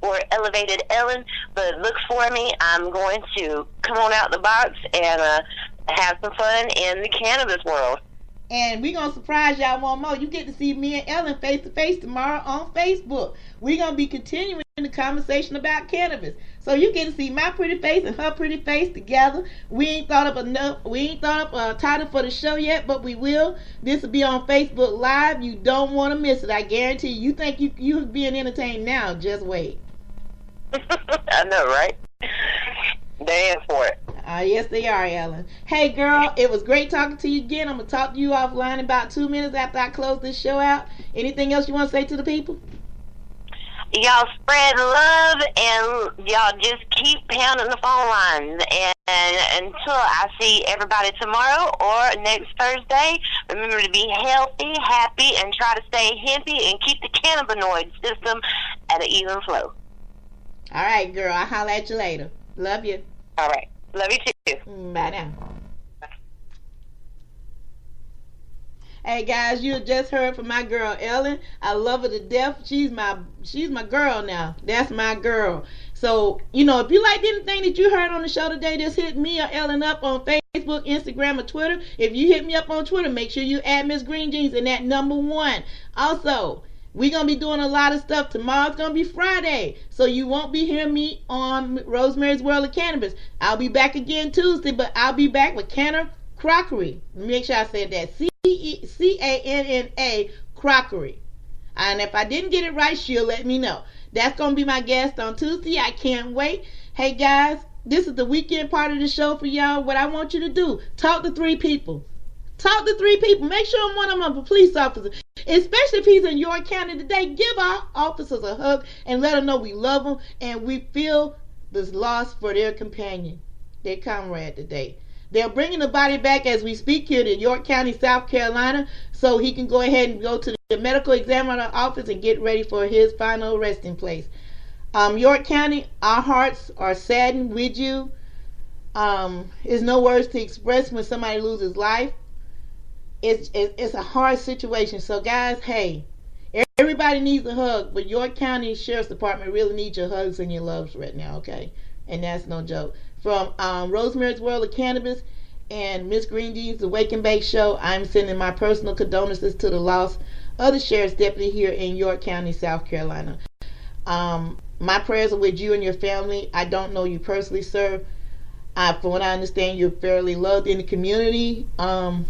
for Elevated Ellen, but look for me. I'm going to come on out the box and have some fun in the cannabis world. And we're going to surprise y'all one more. You get to see me and Ellen face to face tomorrow on Facebook. We're going to be continuing the conversation about cannabis. So you get to see my pretty face and her pretty face together. We ain't thought up a title for the show yet, but we will. This will be on Facebook Live. You don't want to miss it. I guarantee you. You think you being entertained now. Just wait. I know, right? They're in for it. Yes, they are, Ellen. Hey, girl, it was great talking to you again. I'm going to talk to you offline in about 2 minutes after I close this show out. Anything else you want to say to the people? Y'all spread love, and y'all just keep pounding the phone lines. And until I see everybody tomorrow or next Thursday, remember to be healthy, happy, and try to stay hippie and keep the cannabinoid system at an even flow. All right, girl. I'll holler at you later. Love you. All right. Love you too. Bye now. Hey guys, you just heard from my girl Ellen. I love her to death. She's my girl now. That's my girl. So, if you liked anything that you heard on the show today, just hit me or Ellen up on Facebook, Instagram, or Twitter. If you hit me up on Twitter, make sure you add Miss Green Jeans in that #1. Also, we're going to be doing a lot of stuff. Tomorrow's going to be Friday, so you won't be hearing me on Rosemary's World of Cannabis. I'll be back again Tuesday, but I'll be back with Canna Crockery. Make sure I said that. CANNA Crockery. And if I didn't get it right, she'll let me know. That's going to be my guest on Tuesday. I can't wait. Hey, guys, this is the weekend part of the show for y'all. What I want you to do, talk to 3 people. Talk to 3 people. Make sure one of them is a police officer. Especially if he's in York County today. Give our officers a hug and let them know we love them and we feel this loss for their companion, their comrade today. They're bringing the body back as we speak here to York County, South Carolina, so he can go ahead and go to the medical examiner office and get ready for his final resting place. York County, our hearts are saddened with you. There's no words to express when somebody loses life. It's a hard situation. So guys, hey, everybody needs a hug, but York County Sheriff's Department really needs your hugs and your loves right now, okay? And that's no joke. From Rosemary's World of Cannabis and Miss Green Jeans, the Wake and Bake Show, I'm sending my personal condolences to the loss of the Sheriff's Deputy here in York County, South Carolina. My prayers are with you and your family. I don't know you personally, sir. From what I understand, you're fairly loved in the community. And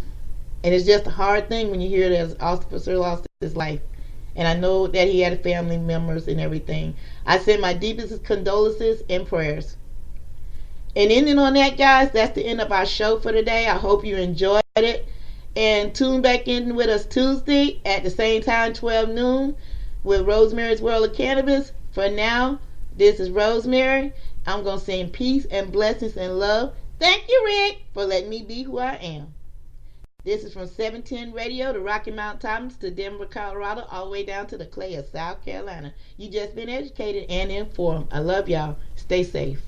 it's just a hard thing when you hear that an officer lost his life and I know that he had family members and everything. I send my deepest condolences and prayers. And ending on that, guys, that's the end of our show for today. I hope you enjoyed it. And tune back in with us Tuesday at the same time, 12 noon, with Rosemary's World of Cannabis. For now, this is Rosemary. I'm going to send peace and blessings and love. Thank you, Rick, for letting me be who I am. This is from 710 Radio, the Rocky Mountain Times, to Denver, Colorado, all the way down to the clay of South Carolina. You just been educated and informed. I love y'all. Stay safe.